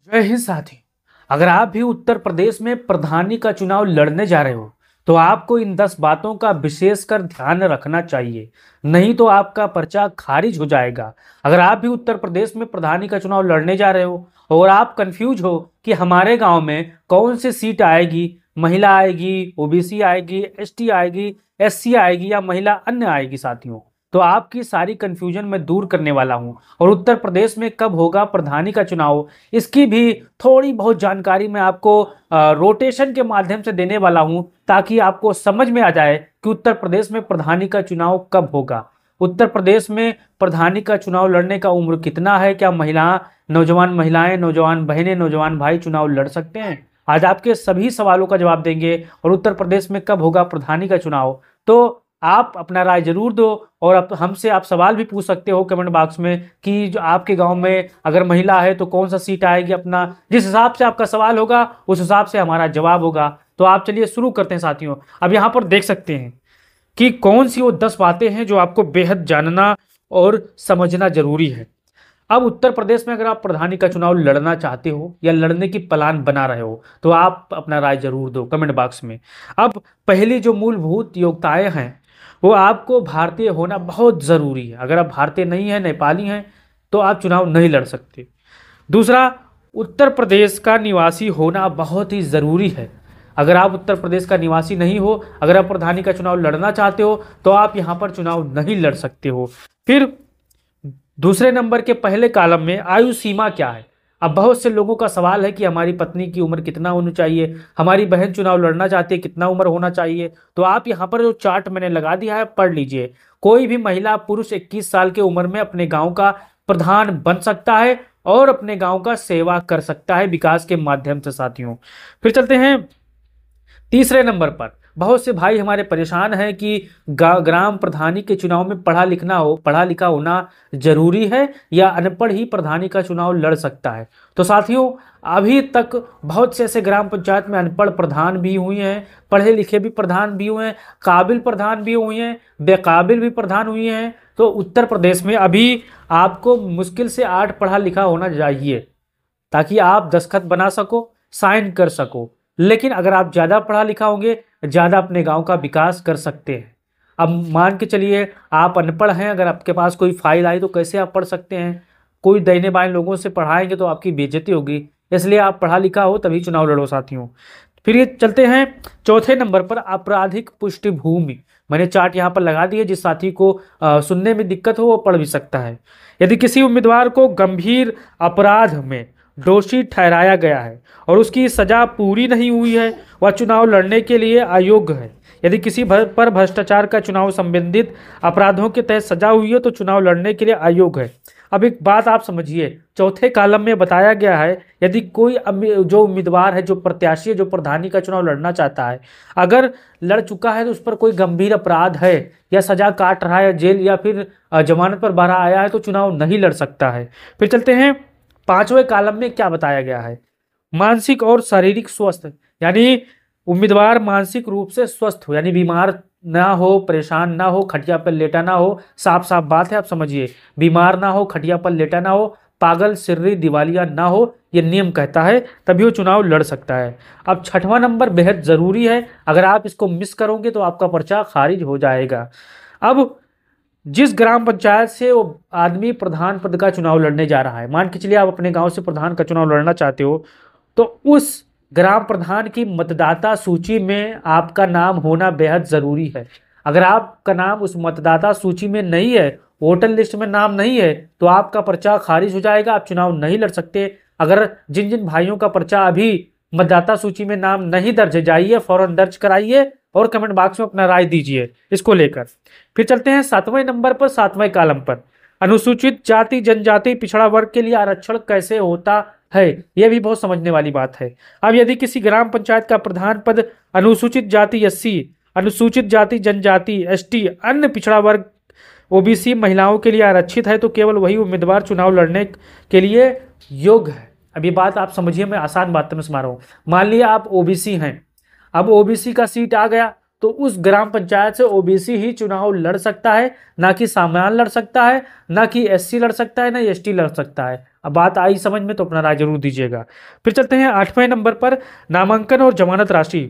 जय हिंद साथी। अगर आप भी उत्तर प्रदेश में प्रधानी का चुनाव लड़ने जा रहे हो तो आपको इन 10 बातों का विशेषकर ध्यान रखना चाहिए, नहीं तो आपका पर्चा खारिज हो जाएगा। अगर आप भी उत्तर प्रदेश में प्रधानी का चुनाव लड़ने जा रहे हो और आप कंफ्यूज हो कि हमारे गांव में कौन सी सीट आएगी, महिला आएगी, ओबीसी आएगी, एसटी आएगी, एससी आएगी या महिला अन्य आएगी साथियों, तो आपकी सारी कंफ्यूजन मैं दूर करने वाला हूं। और उत्तर प्रदेश में कब होगा प्रधानी का चुनाव, इसकी भी थोड़ी बहुत जानकारी मैं आपको रोटेशन के माध्यम से देने वाला हूं, ताकि आपको समझ में आ जाए कि उत्तर प्रदेश में प्रधानी का चुनाव कब होगा। उत्तर प्रदेश में प्रधानी का चुनाव लड़ने का उम्र कितना है, क्या नौजवान महिलाएं, नौजवान बहनें, नौजवान भाई चुनाव लड़ सकते हैं? आज आपके सभी सवालों का जवाब देंगे। और उत्तर प्रदेश में कब होगा प्रधानी का चुनाव, तो आप अपना राय जरूर दो। और अब हमसे आप सवाल भी पूछ सकते हो कमेंट बॉक्स में कि जो आपके गांव में अगर महिला है तो कौन सा सीट आएगी। अपना जिस हिसाब से आपका सवाल होगा उस हिसाब से हमारा जवाब होगा। तो आप चलिए शुरू करते हैं साथियों। अब यहाँ पर देख सकते हैं कि कौन सी वो 10 बातें हैं जो आपको बेहद जानना और समझना जरूरी है। अब उत्तर प्रदेश में अगर आप प्रधानी का चुनाव लड़ना चाहते हो या लड़ने की प्लान बना रहे हो तो आप अपना राय जरूर दो कमेंट बॉक्स में। अब पहली जो मूलभूत योग्यताएं हैं वो आपको भारतीय होना बहुत ज़रूरी है। अगर आप भारतीय नहीं हैं, नेपाली हैं, तो आप चुनाव नहीं लड़ सकते। दूसरा, उत्तर प्रदेश का निवासी होना बहुत ही ज़रूरी है। अगर आप उत्तर प्रदेश का निवासी नहीं हो, अगर आप प्रधानी का चुनाव लड़ना चाहते हो तो आप यहाँ पर चुनाव नहीं लड़ सकते हो। फिर दूसरे नंबर के पहले कॉलम में आयु सीमा क्या है। अब बहुत से लोगों का सवाल है कि हमारी पत्नी की उम्र कितना होनी चाहिए, हमारी बहन चुनाव लड़ना चाहती है, कितना उम्र होना चाहिए। तो आप यहाँ पर जो चार्ट मैंने लगा दिया है पढ़ लीजिए। कोई भी महिला पुरुष 21 साल की उम्र में अपने गांव का प्रधान बन सकता है और अपने गांव का सेवा कर सकता है विकास के माध्यम से साथियों। फिर चलते हैं तीसरे नंबर पर। बहुत से भाई हमारे परेशान हैं कि ग्राम प्रधानी के चुनाव में पढ़ा लिखा होना जरूरी है या अनपढ़ ही प्रधानी का चुनाव लड़ सकता है। तो साथियों, अभी तक बहुत से ऐसे ग्राम पंचायत में अनपढ़ प्रधान भी हुए हैं, पढ़े लिखे भी प्रधान भी हुए हैं, काबिल प्रधान भी हुए हैं, बेकाबिल भी प्रधान हुए हैं। तो उत्तर प्रदेश में अभी आपको मुश्किल से 8 पढ़ा लिखा होना चाहिए ताकि आप दस्तखत बना सको, साइन कर सको। लेकिन अगर आप ज़्यादा पढ़ा लिखा होंगे, ज़्यादा अपने गांव का विकास कर सकते हैं। अब मान के चलिए आप अनपढ़ हैं, अगर आपके पास कोई फाइल आई तो कैसे आप पढ़ सकते हैं? कोई दाहिने बाएं लोगों से पढ़ाएंगे तो आपकी बेइज्जती होगी। इसलिए आप पढ़ा लिखा हो तभी चुनाव लड़ो साथियों। फिर ये चलते हैं चौथे नंबर पर, आपराधिक पृष्ठभूमि। मैंने चार्ट यहाँ पर लगा दिया, जिस साथी को सुनने में दिक्कत हो वो पढ़ भी सकता है। यदि किसी उम्मीदवार को गंभीर अपराध में दोषी ठहराया गया है और उसकी सजा पूरी नहीं हुई है, वह चुनाव लड़ने के लिए अयोग्य है। यदि किसी पर भ्रष्टाचार का चुनाव संबंधित अपराधों के तहत सजा हुई है तो चुनाव लड़ने के लिए अयोग्य है। अब एक बात आप समझिए, चौथे कॉलम में बताया गया है यदि कोई जो उम्मीदवार है, जो प्रत्याशी है, जो प्रधानी का चुनाव लड़ना चाहता है, अगर लड़ चुका है तो उस पर कोई गंभीर अपराध है या सजा काट रहा है, जेल या फिर जमानत पर बाहर आया है, तो चुनाव नहीं लड़ सकता है। फिर चलते हैं पांचवें कॉलम में क्या बताया गया है। मानसिक और शारीरिक स्वस्थ, यानी उम्मीदवार मानसिक रूप से स्वस्थ हो, यानी बीमार ना हो, परेशान ना हो, खटिया पर लेटा ना हो। साफ साफ बात है, आप समझिए, बीमार ना हो, खटिया पर लेटा ना हो, पागल, सिर्री, दिवालिया ना हो, ये नियम कहता है, तभी वो चुनाव लड़ सकता है। अब छठवां नंबर बेहद ज़रूरी है, अगर आप इसको मिस करोगे तो आपका पर्चा खारिज हो जाएगा। अब जिस ग्राम पंचायत से वो आदमी प्रधान पद का चुनाव लड़ने जा रहा है, मान के चलिए आप अपने गांव से प्रधान का चुनाव लड़ना चाहते हो, तो उस ग्राम प्रधान की मतदाता सूची में आपका नाम होना बेहद ज़रूरी है। अगर आपका नाम उस मतदाता सूची में नहीं है, वोटर लिस्ट में नाम नहीं है, तो आपका पर्चा खारिज हो जाएगा, आप चुनाव नहीं लड़ सकते। अगर जिन जिन भाइयों का पर्चा अभी मतदाता सूची में नाम नहीं दर्ज है, जाइए फौरन दर्ज कराइए और कमेंट बॉक्स में अपना राय दीजिए इसको लेकर। फिर चलते हैं 7वें नंबर पर, 7वें कॉलम पर, अनुसूचित जाति जनजाति पिछड़ा वर्ग के लिए आरक्षण कैसे होता है। यह भी बहुत समझने वाली बात है। अब यदि किसी ग्राम पंचायत का प्रधान पद अनुसूचित जाति एससी, अनुसूचित जाति जनजाति एसटी, अन्य पिछड़ा वर्ग ओबीसी महिलाओं के लिए आरक्षित है तो केवल वही उम्मीदवार चुनाव लड़ने के लिए योग्य है। अब ये बात आप समझिए, मैं आसान बात में समझा रहा हूँ। मान लिया आप ओबीसी हैं, अब ओबीसी का सीट आ गया तो उस ग्राम पंचायत से ओबीसी ही चुनाव लड़ सकता है, ना कि सामान्य लड़ सकता है, ना कि एससी लड़ सकता है, ना एसटी लड़ सकता है। अब बात आई समझ में तो अपना राय जरूर दीजिएगा। फिर चलते हैं 8वें नंबर पर, नामांकन और जमानत राशि।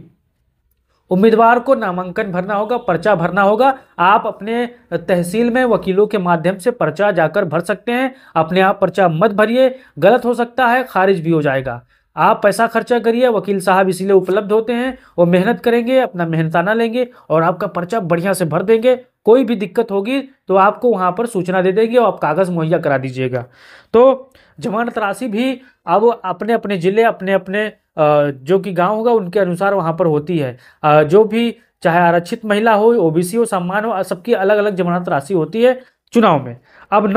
उम्मीदवार को नामांकन भरना होगा, पर्चा भरना होगा। आप अपने तहसील में वकीलों के माध्यम से पर्चा जाकर भर सकते हैं। अपने आप पर्चा मत भरिए, गलत हो सकता है, खारिज भी हो जाएगा। आप पैसा खर्चा करिए, वकील साहब इसीलिए उपलब्ध होते हैं, वो मेहनत करेंगे, अपना मेहनताना लेंगे और आपका पर्चा बढ़िया से भर देंगे। कोई भी दिक्कत होगी तो आपको वहां पर सूचना दे देंगे और आप कागज मुहैया करा दीजिएगा। तो जमानत राशि भी अब अपने अपने जिले, अपने अपने जो कि गांव होगा उनके अनुसार वहां पर होती है। जो भी चाहे आरक्षित महिला हो, ओबीसी हो, सम्मान हो, सबकी अलग अलग जमानत राशि होती है चुनाव में। अब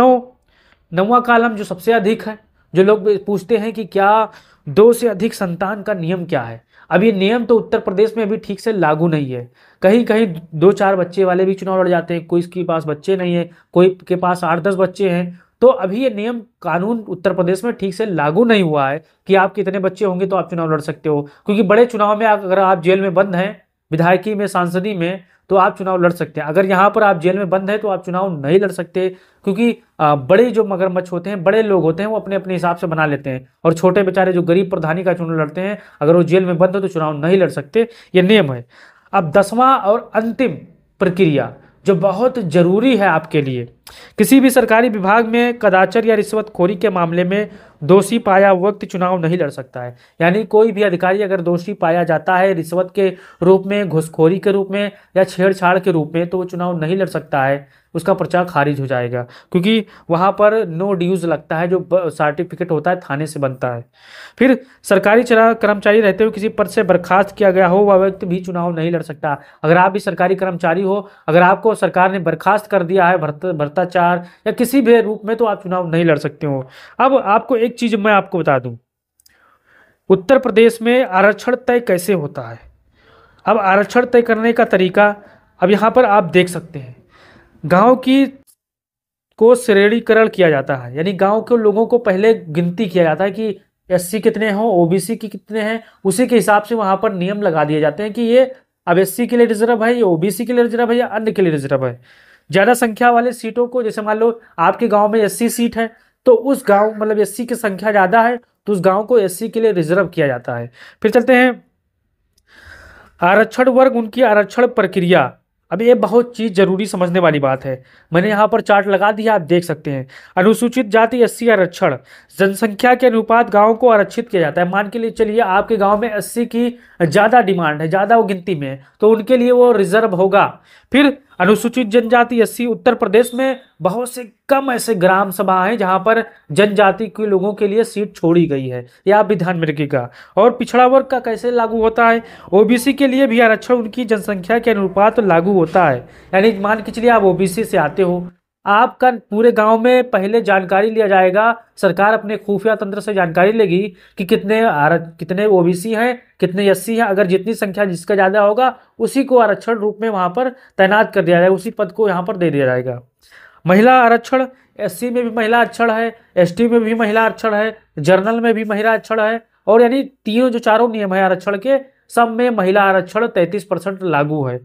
नौवां कॉलम जो सबसे अधिक है, जो लोग पूछते हैं कि क्या 2 से अधिक संतान का नियम क्या है। अब ये नियम तो उत्तर प्रदेश में अभी ठीक से लागू नहीं है। कहीं कहीं 2-4 बच्चे वाले भी चुनाव लड़ जाते हैं, कोई के पास बच्चे नहीं है, कोई के पास 8-10 बच्चे हैं। तो अभी ये नियम कानून उत्तर प्रदेश में ठीक से लागू नहीं हुआ है कि आप कितने बच्चे होंगे तो आप चुनाव लड़ सकते हो। क्योंकि बड़े चुनाव में अगर आप जेल में बंद हैं, विधायकी में, सांसदी में, तो आप चुनाव लड़ सकते हैं। अगर यहाँ पर आप जेल में बंद हैं तो आप चुनाव नहीं लड़ सकते, क्योंकि बड़े जो मगरमच्छ होते हैं, बड़े लोग होते हैं, वो अपने अपने हिसाब से बना लेते हैं। और छोटे बेचारे जो गरीब प्रधानी का चुनाव लड़ते हैं, अगर वो जेल में बंद हो तो चुनाव नहीं लड़ सकते, ये नियम है। अब 10वां और अंतिम प्रक्रिया जो बहुत जरूरी है आपके लिए, किसी भी सरकारी विभाग में कदाचार या रिश्वतखोरी के मामले में दोषी पाया व्यक्ति चुनाव नहीं लड़ सकता है। यानी कोई भी अधिकारी अगर दोषी पाया जाता है रिश्वत के रूप में, घूसखोरी के रूप में या छेड़छाड़ के रूप में, तो वो चुनाव नहीं लड़ सकता है, उसका पर्चा खारिज हो जाएगा। क्योंकि वहां पर नो ड्यूज लगता है, जो सर्टिफिकेट होता है थाने से बनता है। फिर सरकारी कर्मचारी रहते हुए किसी पद से बर्खास्त किया गया हो, वह व्यक्ति भी चुनाव नहीं लड़ सकता। अगर आप भी सरकारी कर्मचारी हो, अगर आपको सरकार ने बर्खास्त कर दिया है भ्रष्टाचार या किसी भी रूप में, तो आप चुनाव नहीं लड़ सकते हो। अब आपको एक चीज मैं आपको बता दूं, उत्तर प्रदेश में आरक्षण तय कैसे होता है। अब आरक्षण तय करने का तरीका अब यहाँ पर आप देख सकते हैं। गांव की को श्रेणीकरण किया जाता है, यानी गांव के लोगों को पहले गिनती किया जाता है कि एससी कितने हो, ओबीसी की कितने हैं, उसी के हिसाब से वहां पर नियम लगा दिए जाते हैं कि ये अब एससी के लिए रिजर्व है, ये ओबीसी के लिए रिजर्व है, या अन्य के लिए रिजर्व है। ज्यादा संख्या वाले सीटों को, जैसे मान लो आपके गांव में 80 सीट है, तो उस गांव मतलब एससी की संख्या ज्यादा है तो उस गांव को एससी के लिए रिजर्व किया जाता है। फिर चलते हैं आरक्षण वर्ग, उनकी आरक्षण प्रक्रिया। अब ये बहुत चीज जरूरी समझने वाली बात है। मैंने यहाँ पर चार्ट लगा दिया, आप देख सकते हैं। अनुसूचित जाति एससी आरक्षण, जनसंख्या के अनुपात गांव को आरक्षित किया जाता है। मान के लिए चलिए आपके गांव में 80 की ज्यादा डिमांड है, ज्यादा वो गिनती में है, तो उनके लिए वो रिजर्व होगा। फिर अनुसूचित जनजाति एससी, उत्तर प्रदेश में बहुत से कम ऐसे ग्राम सभा हैं जहां पर जनजाति के लोगों के लिए सीट छोड़ी गई है, ये आप भी ध्यान में रखिएगा। और पिछड़ा वर्ग का कैसे लागू होता है, ओबीसी के लिए भी आरक्षण उनकी जनसंख्या के अनुपात लागू होता है। यानी मान के चलिए आप ओबीसी से आते हो, आपका पूरे गांव में पहले जानकारी लिया जाएगा, सरकार अपने खुफिया तंत्र से जानकारी लेगी कि कितने ओबीसी हैं, कितने एससी हैं। अगर जितनी संख्या जिसका ज्यादा होगा उसी को आरक्षण रूप में वहां पर तैनात कर दिया जाएगा, उसी पद को यहाँ पर दे दिया जाएगा। महिला आरक्षण, एससी में भी महिला आरक्षण है, एसटी में भी महिला आरक्षण है, जनरल में भी महिला आरक्षण है। और यानी तीनों जो चारों नियम है आरक्षण के, सब में महिला आरक्षण 33% लागू है।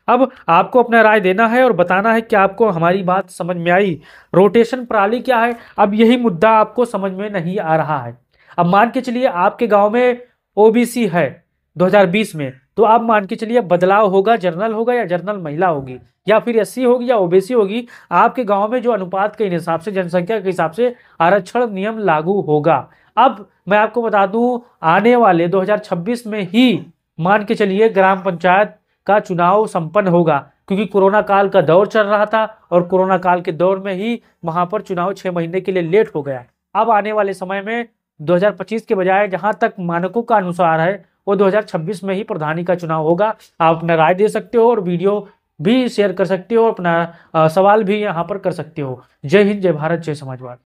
अब आपको अपना राय देना है और बताना है कि आपको हमारी बात समझ में आई। रोटेशन प्रणाली क्या है, अब यही मुद्दा आपको समझ में नहीं आ रहा है। अब मान के चलिए आपके गांव में ओबीसी है 2020 में, तो आप मान के चलिए बदलाव होगा, जनरल होगा या जनरल महिला होगी, या फिर एससी होगी या ओबीसी होगी। आपके गांव में जो अनुपात के हिसाब से, जनसंख्या के हिसाब से आरक्षण नियम लागू होगा। अब मैं आपको बता दूं, आने वाले 2026 में ही मान के चलिए ग्राम पंचायत का चुनाव संपन्न होगा, क्योंकि कोरोना काल का दौर चल रहा था और कोरोना काल के दौर में ही वहां पर चुनाव 6 महीने के लिए लेट हो गया। अब आने वाले समय में 2025 के बजाय जहां तक मानकों का अनुसार है, वो 2026 में ही प्रधानी का चुनाव होगा। आप अपना राय दे सकते हो और वीडियो भी शेयर कर सकते हो, अपना सवाल भी यहाँ पर कर सकते हो। जय हिंद, जय भारत, जय समाजवाद।